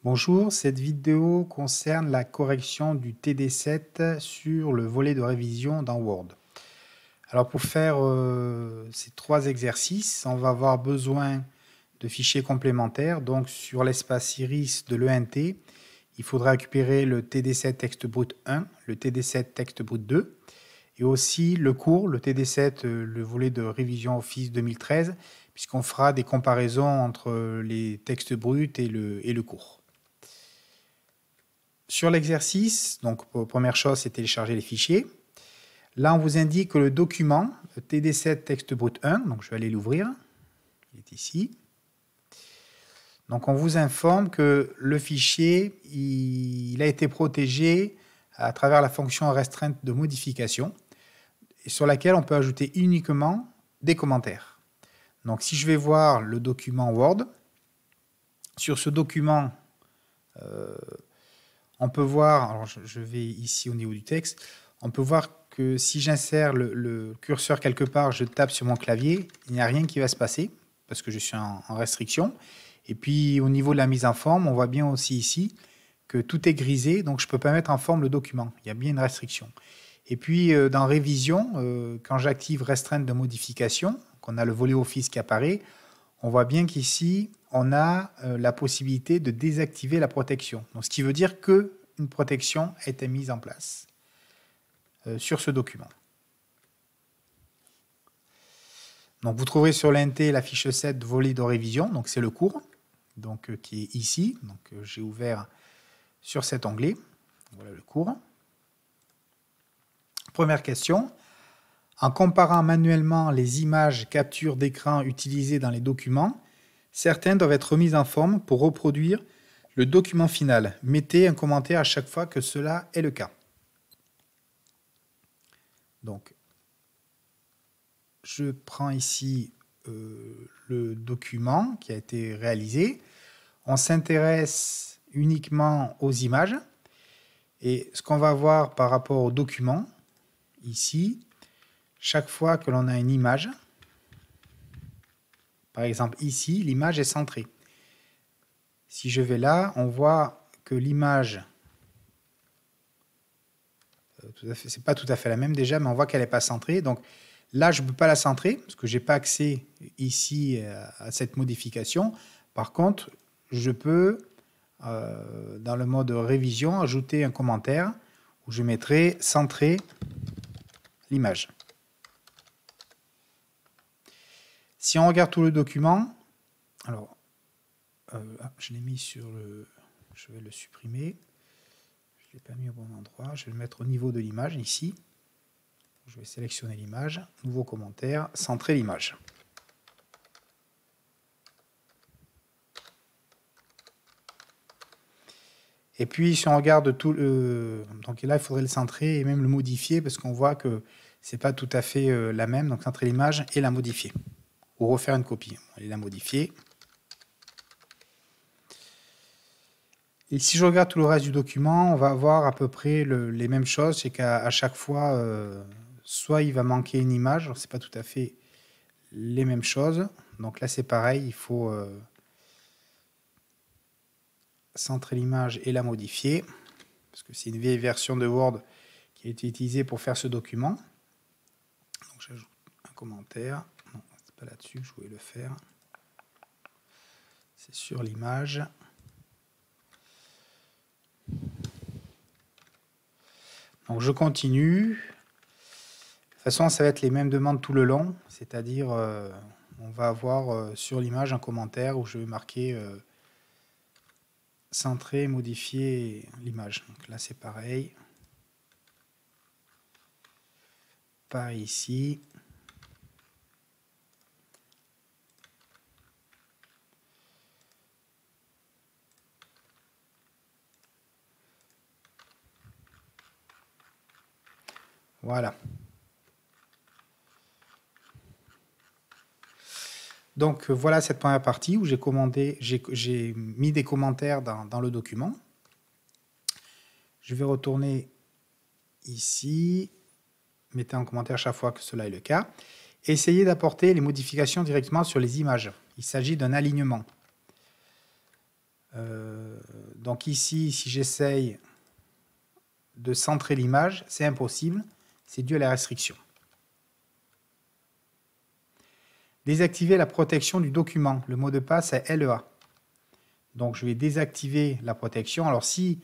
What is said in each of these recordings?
Bonjour, cette vidéo concerne la correction du TD7 sur le volet de révision dans Word. Alors pour faire ces trois exercices, on va avoir besoin de fichiers complémentaires. Donc sur l'espace iris de l'ENT, il faudra récupérer le TD7 texte brut 1, le TD7 texte brut 2, et aussi le cours, le TD7, le volet de révision Office 2013, puisqu'on fera des comparaisons entre les textes bruts et le cours. Sur l'exercice, donc première chose, c'est télécharger les fichiers. Là, on vous indique que le document TD7 texte brut 1, donc je vais aller l'ouvrir, il est ici. Donc on vous informe que le fichier, il a été protégé à travers la fonction restreinte de modification, sur laquelle on peut ajouter uniquement des commentaires. Donc si je vais voir le document Word, sur ce document, on peut voir, alors je vais ici au niveau du texte, on peut voir que si j'insère le curseur quelque part, je tape sur mon clavier, il n'y a rien qui va se passer, parce que je suis en restriction. Et puis au niveau de la mise en forme, on voit bien aussi ici que tout est grisé, donc je ne peux pas mettre en forme le document, il y a bien une restriction. Et puis dans Révision, quand j'active Restreinte de modification, qu'on a le volet Office qui apparaît, on voit bien qu'ici, on a la possibilité de désactiver la protection. Donc, ce qui veut dire qu'une protection a été mise en place sur ce document. Donc, vous trouverez sur l'INT la fiche 7 volet de révision, donc c'est le cours, donc, qui est ici. Donc, j'ai ouvert sur cet onglet. Voilà le cours. Première question. En comparant manuellement les images capture d'écran utilisées dans les documents, certaines doivent être remises en forme pour reproduire le document final. Mettez un commentaire à chaque fois que cela est le cas. Donc, je prends ici le document qui a été réalisé. On s'intéresse uniquement aux images. Et ce qu'on va voir par rapport au document, ici, chaque fois que l'on a une image, par exemple ici, l'image est centrée. Si je vais là, on voit que l'image, c'est pas tout à fait la même déjà, mais on voit qu'elle n'est pas centrée. Donc là, je ne peux pas la centrer parce que je n'ai pas accès ici à cette modification. Par contre, je peux, dans le mode révision, ajouter un commentaire où je mettrai centrer l'image. Si on regarde tout le document, alors je l'ai mis sur le... Je vais le supprimer. Je ne l'ai pas mis au bon endroit. Je vais le mettre au niveau de l'image, ici. Je vais sélectionner l'image. Nouveau commentaire. Centrer l'image. Et puis, si on regarde tout le... Donc là, il faudrait le centrer et même le modifier parce qu'on voit que ce n'est pas tout à fait la même. Donc, centrer l'image et la modifier. Ou refaire une copie. On va la modifier. Et si je regarde tout le reste du document, on va avoir à peu près les mêmes choses. C'est qu'à chaque fois, soit il va manquer une image, ce n'est pas tout à fait les mêmes choses. Donc là, c'est pareil, il faut centrer l'image et la modifier. Parce que c'est une vieille version de Word qui a été utilisée pour faire ce document. Donc j'ajoute un commentaire. Non, c'est pas là-dessus que je voulais le faire. C'est sur l'image. Donc je continue. De toute façon, ça va être les mêmes demandes tout le long, c'est-à-dire on va avoir sur l'image un commentaire où je vais marquer centrer, modifier l'image. Donc là, c'est pareil. Pareil ici. Voilà. Donc voilà cette première partie où j'ai mis des commentaires dans le document. Je vais retourner ici, mettez un commentaire chaque fois que cela est le cas. Essayez d'apporter les modifications directement sur les images. Il s'agit d'un alignement. Donc ici, si j'essaye de centrer l'image, c'est impossible, c'est dû à la restriction. Désactiver la protection du document. Le mot de passe est LEA. Donc je vais désactiver la protection. Alors si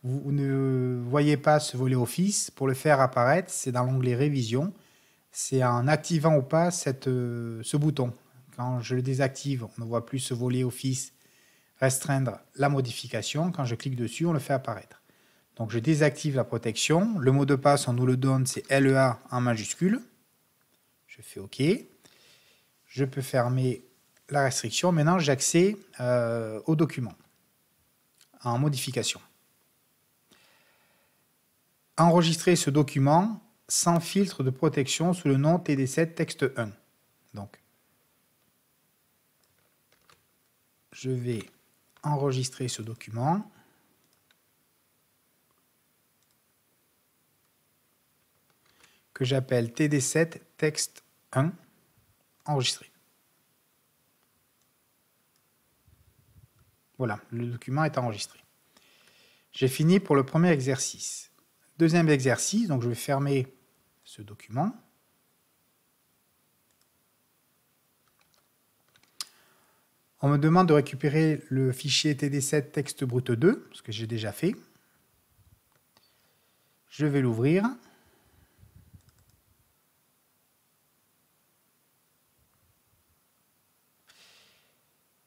vous ne voyez pas ce volet Office, pour le faire apparaître, c'est dans l'onglet Révision. C'est en activant ou pas ce bouton. Quand je le désactive, on ne voit plus ce volet Office restreindre la modification. Quand je clique dessus, on le fait apparaître. Donc je désactive la protection. Le mot de passe, on nous le donne, c'est LEA en majuscule. Je fais OK. Je peux fermer la restriction. Maintenant, j'ai accès au document en modification. Enregistrer ce document sans filtre de protection sous le nom TD7 texte 1. Donc, je vais enregistrer ce document. Que j'appelle TD7 texte 1 enregistré. Voilà, le document est enregistré. J'ai fini pour le premier exercice. Deuxième exercice, donc je vais fermer ce document. On me demande de récupérer le fichier TD7 texte brut 2, ce que j'ai déjà fait. Je vais l'ouvrir.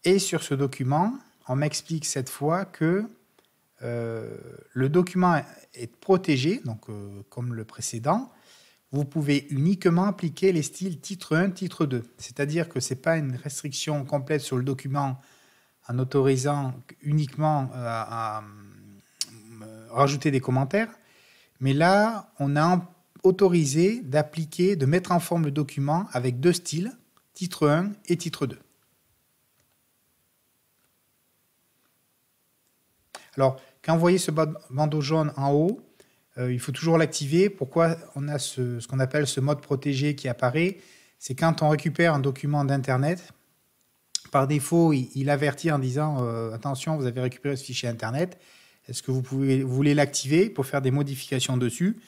Et sur ce document, on m'explique cette fois que le document est protégé, donc comme le précédent. Vous pouvez uniquement appliquer les styles titre 1, titre 2. C'est-à-dire que ce n'est pas une restriction complète sur le document en autorisant uniquement à rajouter des commentaires. Mais là, on a autorisé d'appliquer, de mettre en forme le document avec deux styles, titre 1 et titre 2. Alors, quand vous voyez ce bandeau jaune en haut, il faut toujours l'activer. Pourquoi on a ce qu'on appelle ce mode protégé qui apparaît? C'est quand on récupère un document d'Internet, par défaut, il avertit en disant attention, vous avez récupéré ce fichier Internet. Est-ce que vous voulez l'activer pour faire des modifications dessus?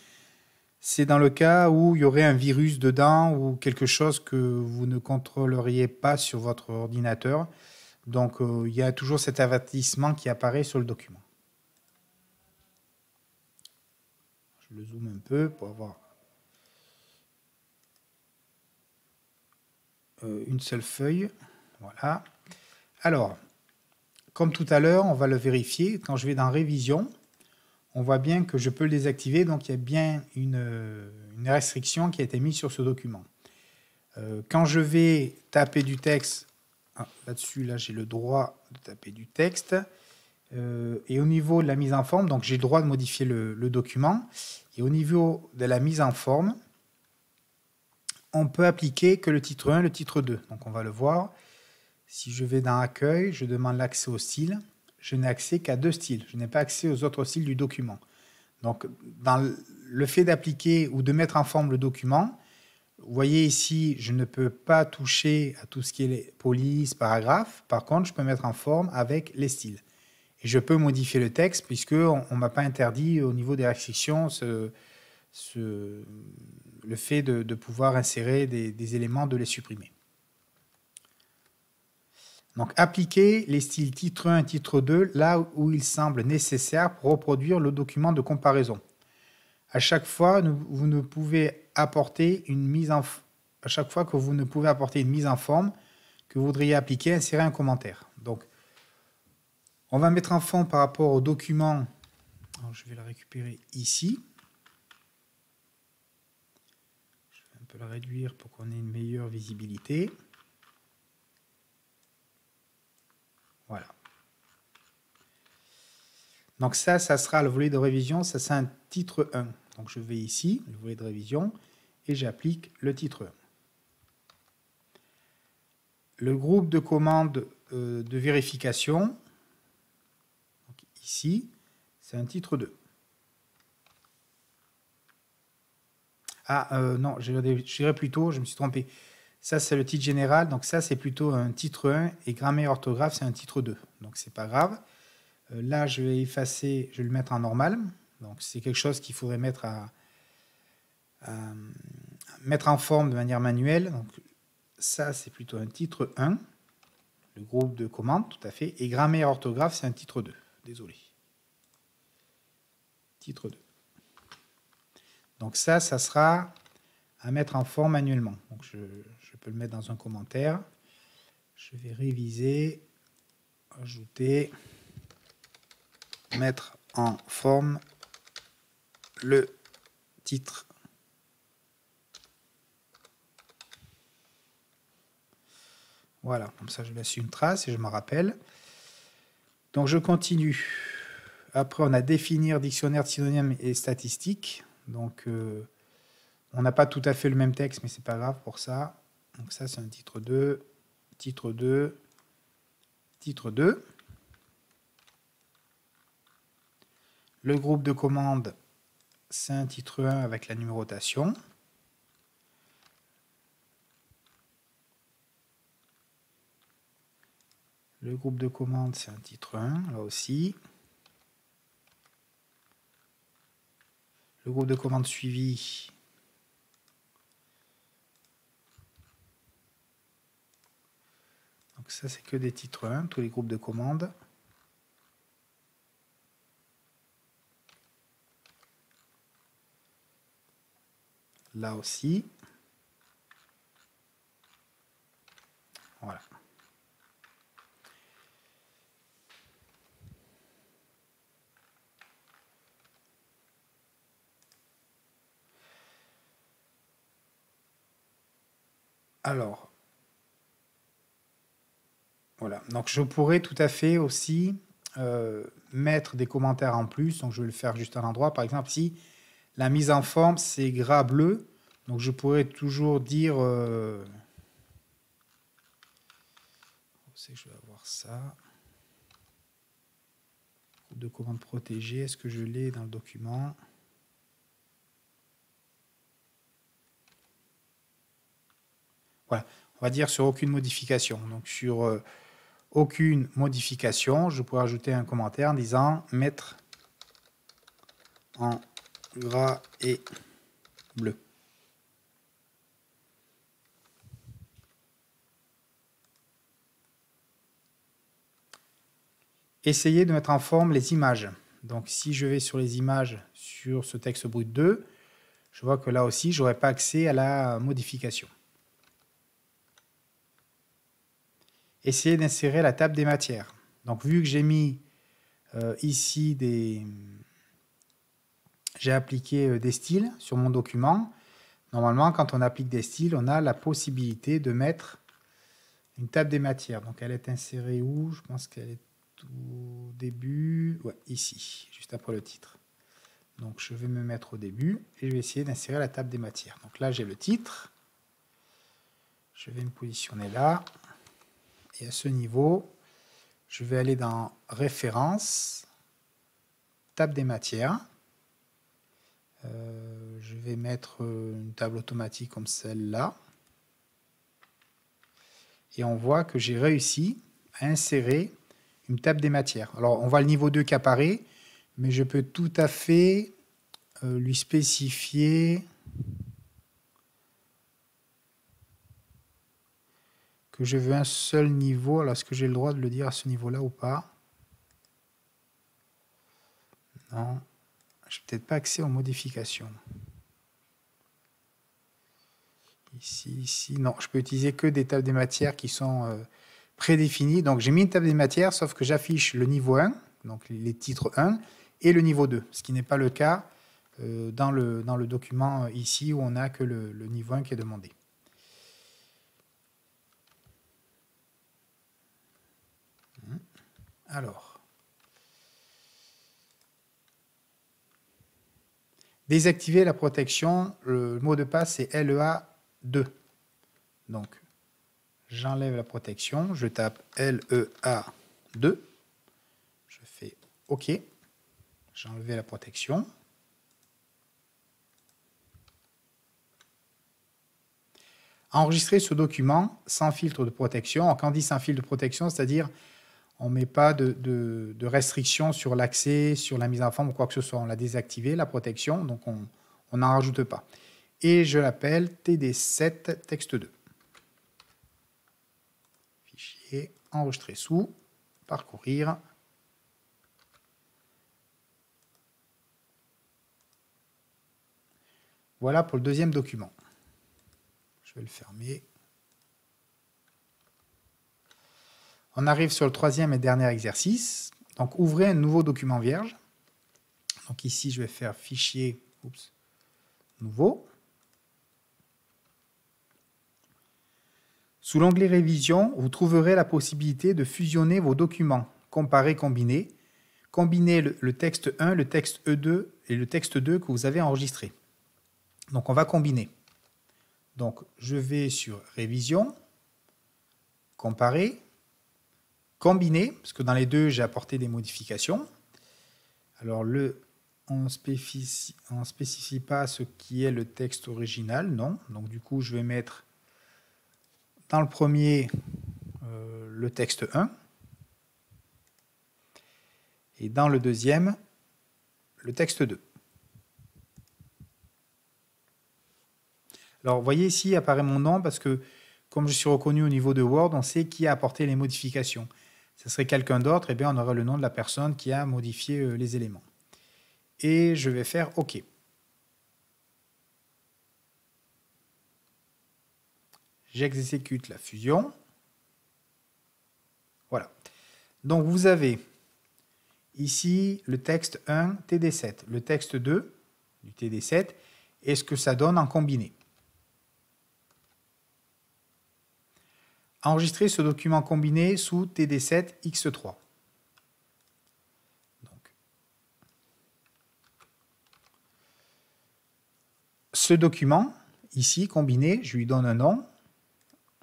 C'est dans le cas où il y aurait un virus dedans ou quelque chose que vous ne contrôleriez pas sur votre ordinateur. Donc, il y a toujours cet avertissement qui apparaît sur le document. Je le zoome un peu pour avoir une seule feuille. Voilà. Alors, comme tout à l'heure, on va le vérifier. Quand je vais dans Révision, on voit bien que je peux le désactiver. Donc, il y a bien une restriction qui a été mise sur ce document. Quand je vais taper du texte, là-dessus, là, j'ai le droit de taper du texte. Et au niveau de la mise en forme, donc j'ai le droit de modifier le document. Et au niveau de la mise en forme, on peut appliquer que le titre 1 et le titre 2. Donc on va le voir. Si je vais dans Accueil, je demande l'accès au style. Je n'ai accès qu'à deux styles. Je n'ai pas accès aux autres styles du document. Donc dans le fait d'appliquer ou de mettre en forme le document, vous voyez ici, je ne peux pas toucher à tout ce qui est police, paragraphe. Par contre, je peux mettre en forme avec les styles. Et je peux modifier le texte puisqu'on ne m'a pas interdit au niveau des restrictions le fait de pouvoir insérer des éléments, de les supprimer. Donc, appliquer les styles titre 1 et titre 2 là où il semble nécessaire pour reproduire le document de comparaison. À chaque fois, vous ne pouvez apporter une mise en à chaque fois que vous ne pouvez apporter une mise en forme que vous voudriez appliquer, insérer un commentaire. Donc, on va mettre en forme par rapport au document. Alors, je vais le récupérer ici. Je vais un peu le réduire pour qu'on ait une meilleure visibilité. Voilà. Donc ça sera le volet de révision. Ça, c'est un titre 1. Donc je vais ici, le volet de révision, et j'applique le titre 1. Le groupe de commandes de vérification, donc ici, c'est un titre 2. Non, je dirais plutôt, je me suis trompé. Ça, c'est le titre général, donc ça, c'est plutôt un titre 1, et grammaire et orthographe, c'est un titre 2. Donc, c'est pas grave. Là, je vais effacer, je vais le mettre en normal. Donc, c'est quelque chose qu'il faudrait mettre mettre en forme de manière manuelle. Donc, ça, c'est plutôt un titre 1. Le groupe de commandes, tout à fait. Et grammaire orthographe, c'est un titre 2. Désolé. Titre 2. Donc ça sera à mettre en forme manuellement. Donc je peux le mettre dans un commentaire. Je vais réviser, ajouter, mettre en forme le titre. Voilà, comme ça je laisse une trace et je me rappelle. Donc je continue. Après, on a définir dictionnaire de synonymes et statistiques. Donc on n'a pas tout à fait le même texte, mais c'est pas grave pour ça. Donc ça, c'est un titre 2, titre 2, titre 2. Le groupe de commandes, c'est un titre 1 avec la numérotation. Le groupe de commandes, c'est un titre 1, là aussi. Le groupe de commandes suivi, donc ça, c'est que des titres 1, tous les groupes de commandes. Là aussi. Voilà. Alors, voilà. Donc, je pourrais tout à fait aussi mettre des commentaires en plus. Donc, je vais le faire juste à l'endroit. Par exemple, si la mise en forme, c'est gras bleu, donc je pourrais toujours dire... c'est que je vais avoir ça. Groupe de commandes protégées, est-ce que je l'ai dans le document? Voilà, on va dire sur aucune modification. Donc sur aucune modification, je pourrais ajouter un commentaire en disant mettre en gras et bleu. Essayez de mettre en forme les images. Donc si je vais sur les images sur ce texte brut 2, je vois que là aussi, je n'aurai pas accès à la modification. Essayez d'insérer la table des matières. Donc vu que j'ai mis ici j'ai appliqué des styles sur mon document, normalement quand on applique des styles, on a la possibilité de mettre une table des matières. Donc elle est insérée où? Je pense qu'elle est au début, ouais, ici, juste après le titre. Donc je vais me mettre au début et je vais essayer d'insérer la table des matières. Donc là j'ai le titre, je vais me positionner là, et à ce niveau, je vais aller dans références, table des matières. Je vais mettre une table automatique comme celle-là. Et on voit que j'ai réussi à insérer une table des matières. Alors on voit le niveau 2 qui apparaît, mais je peux tout à fait lui spécifier que je veux un seul niveau. Alors est-ce que j'ai le droit de le dire à ce niveau-là ou pas? Non. Je n'ai peut-être pas accès aux modifications. Ici, non. Je peux utiliser que des tables des matières qui sont prédéfinies. Donc j'ai mis une table des matières, sauf que j'affiche le niveau 1, donc les titres 1, et le niveau 2, ce qui n'est pas le cas dans le document ici où on n'a que le niveau 1 qui est demandé. Alors, désactiver la protection, le mot de passe c'est LEA2. Donc, j'enlève la protection, je tape LEA2, je fais OK, j'ai enlevé la protection. Enregistrer ce document sans filtre de protection. Quand on dit sans filtre de protection, c'est-à-dire On ne met pas de restrictions sur l'accès, sur la mise en forme ou quoi que ce soit. On l'a désactivé, la protection, donc on n'en rajoute pas. Et je l'appelle TD7 texte 2. Fichier, enregistrer sous, parcourir. Voilà pour le deuxième document. Je vais le fermer. On arrive sur le troisième et dernier exercice. Donc, ouvrez un nouveau document vierge. Donc ici, je vais faire fichier, nouveau. Sous l'onglet révision, vous trouverez la possibilité de fusionner vos documents, comparer, combiner. Combiner le texte 1, le texte E2 et le texte 2 que vous avez enregistré. Donc on va combiner. Donc je vais sur révision, comparer, combiner, parce que dans les deux, j'ai apporté des modifications. Alors on ne spécifie pas ce qui est le texte original, non. Donc du coup, je vais mettre dans le premier le texte 1 et dans le deuxième le texte 2. Alors, vous voyez ici apparaît mon nom parce que comme je suis reconnu au niveau de Word, on sait qui a apporté les modifications. Ce serait quelqu'un d'autre, et bien on aurait le nom de la personne qui a modifié les éléments. Et je vais faire OK. J'exécute la fusion. Voilà. Donc vous avez ici le texte 1 TD7, le texte 2 du TD7 et ce que ça donne en combiné. Enregistrer ce document combiné sous TD7 X3. Donc, ce document, ici, combiné, je lui donne un nom.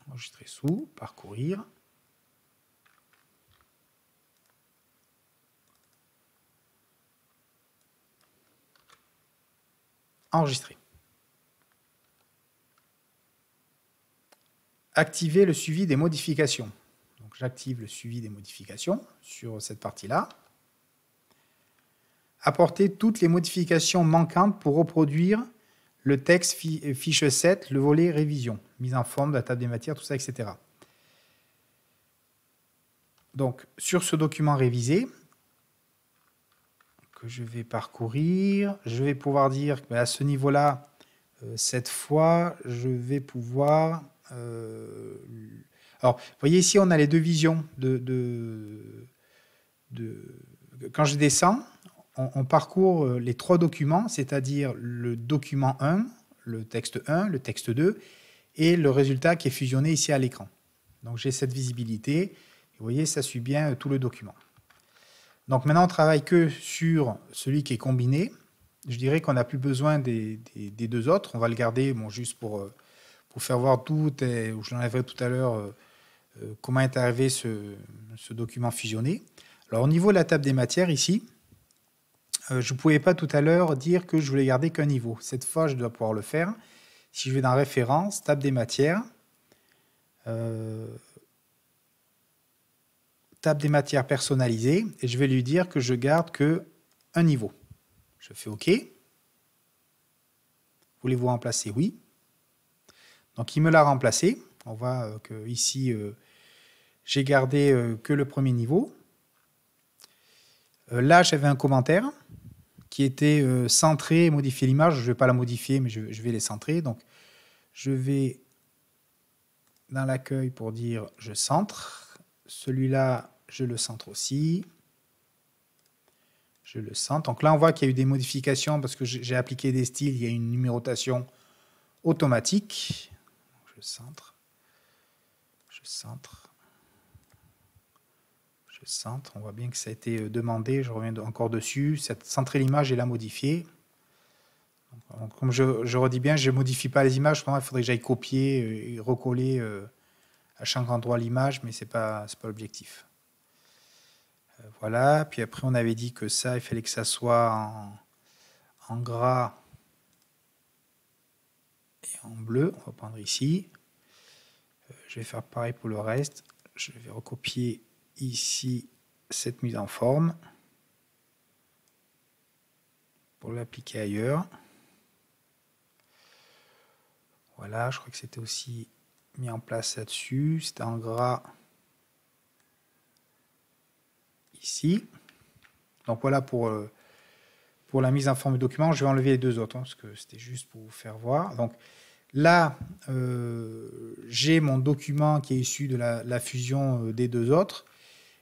Enregistrer sous, parcourir. Enregistrer. Activer le suivi des modifications. Donc j'active le suivi des modifications sur cette partie-là. Apporter toutes les modifications manquantes pour reproduire le texte fiche 7, le volet révision, mise en forme de la table des matières, tout ça, etc. Donc sur ce document révisé, que je vais parcourir, je vais pouvoir dire qu'à ce niveau-là, cette fois, je vais pouvoir... alors, vous voyez ici, on a les deux visions. Quand je descends, on parcourt les trois documents, c'est-à-dire le document 1, le texte 2, et le résultat qui est fusionné ici à l'écran. Donc j'ai cette visibilité. Et vous voyez, ça suit bien tout le document. Donc maintenant, on ne travaille que sur celui qui est combiné. Je dirais qu'on n'a plus besoin des deux autres. On va le garder juste pour faire voir tout, je l'enlèverai tout à l'heure, comment est arrivé ce document fusionné. Alors au niveau de la table des matières ici, je ne pouvais pas tout à l'heure dire que je voulais garder qu'un niveau. Cette fois, je dois pouvoir le faire. Si je vais dans Références, table des matières, table des matières personnalisées, et je vais lui dire que je garde qu'un niveau. Je fais OK. Voulez-vous remplacer? Oui. Donc il me l'a remplacé. On voit que ici, j'ai gardé que le premier niveau. Là, j'avais un commentaire qui était centré, modifier l'image. Je ne vais pas la modifier, mais je vais les centrer. Donc, je vais dans l'accueil pour dire je centre. Celui-là, je le centre aussi. Je le centre. Donc là, on voit qu'il y a eu des modifications parce que j'ai appliqué des styles. Il y a une numérotation automatique. Je centre. Je centre. Je centre. On voit bien que ça a été demandé. Je reviens encore dessus. Centrer l'image et la modifier. Donc, comme je redis bien, je ne modifie pas les images. Il faudrait que j'aille copier et recoller à chaque endroit l'image, mais ce n'est pas l'objectif. Voilà. Puis après, on avait dit que ça, il fallait que ça soit en gras et en bleu. On va prendre ici. Je vais faire pareil pour le reste. Je vais recopier ici cette mise en forme pour l'appliquer ailleurs. Voilà, je crois que c'était aussi mis en place là-dessus. C'était en gras ici. Donc voilà pour la mise en forme du document. Je vais enlever les deux autres parce que c'était juste pour vous faire voir. Donc là, j'ai mon document qui est issu de la fusion des deux autres.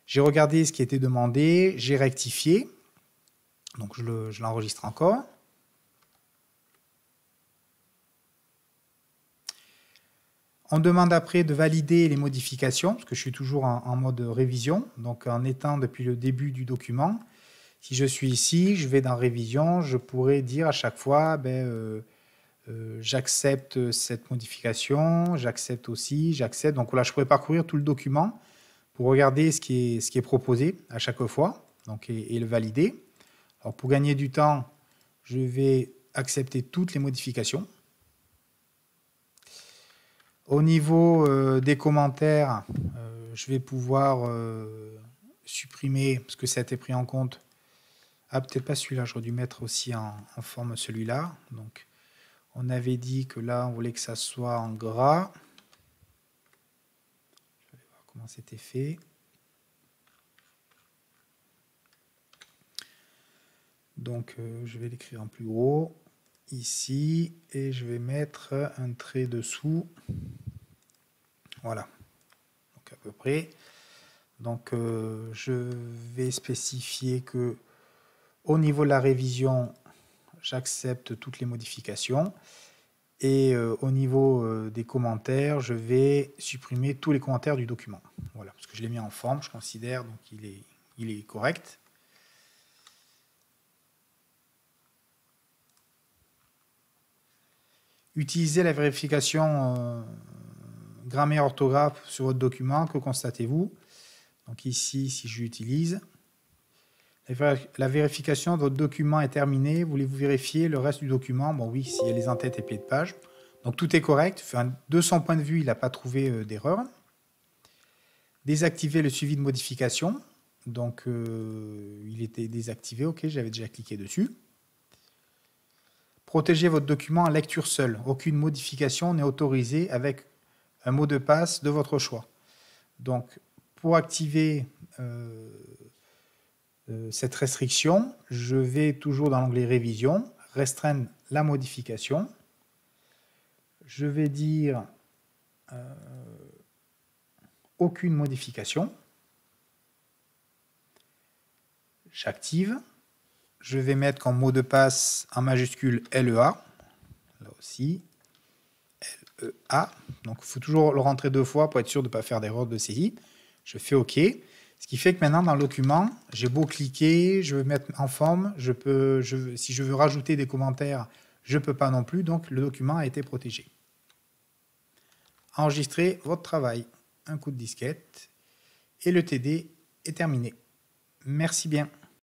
J'ai regardé ce qui était demandé, j'ai rectifié. Donc je l'enregistre encore. On demande après de valider les modifications, parce que je suis toujours en mode révision, donc en étant depuis le début du document. Si je suis ici, je vais dans révision, je pourrais dire à chaque fois, j'accepte cette modification, j'accepte aussi, j'accepte. Donc là, je pourrais parcourir tout le document pour regarder ce qui est proposé à chaque fois, donc, et le valider. Alors pour gagner du temps, je vais accepter toutes les modifications. Au niveau des commentaires, je vais pouvoir supprimer, parce que ça a été pris en compte. Ah, peut-être pas celui-là, j'aurais dû mettre aussi en forme celui-là. Donc, on avait dit que là, on voulait que ça soit en gras. Je vais voir comment c'était fait. Donc, je vais l'écrire en plus gros ici et je vais mettre un trait dessous. Voilà, donc à peu près. Donc, je vais spécifier que au niveau de la révision, j'accepte toutes les modifications. Et au niveau des commentaires, je vais supprimer tous les commentaires du document. Voilà, parce que je l'ai mis en forme, je considère, donc il est correct. Utilisez la vérification grammaire orthographe sur votre document. Que constatez-vous? Donc ici, si je l'utilise, la vérification de votre document est terminée. Voulez-vous vérifier le reste du document? Bon oui, s'il y a les entêtes et pieds de page. Donc tout est correct. Enfin, de son point de vue, il n'a pas trouvé d'erreur. Désactiver le suivi de modification. Donc il était désactivé. Ok, j'avais déjà cliqué dessus. Protégez votre document en lecture seule. Aucune modification n'est autorisée avec un mot de passe de votre choix. Donc, pour activer cette restriction, je vais toujours dans l'onglet Révision, restreindre la modification. Je vais dire aucune modification. J'active. Je vais mettre comme mot de passe en majuscule LEA. Là aussi, LEA. Donc, il faut toujours le rentrer deux fois pour être sûr de ne pas faire d'erreur de saisie. Je fais OK. Ce qui fait que maintenant, dans le document, j'ai beau cliquer, je veux mettre en forme, si je veux rajouter des commentaires, je ne peux pas non plus. Donc, le document a été protégé. Enregistrez votre travail. Un coup de disquette. Et le TD est terminé. Merci bien.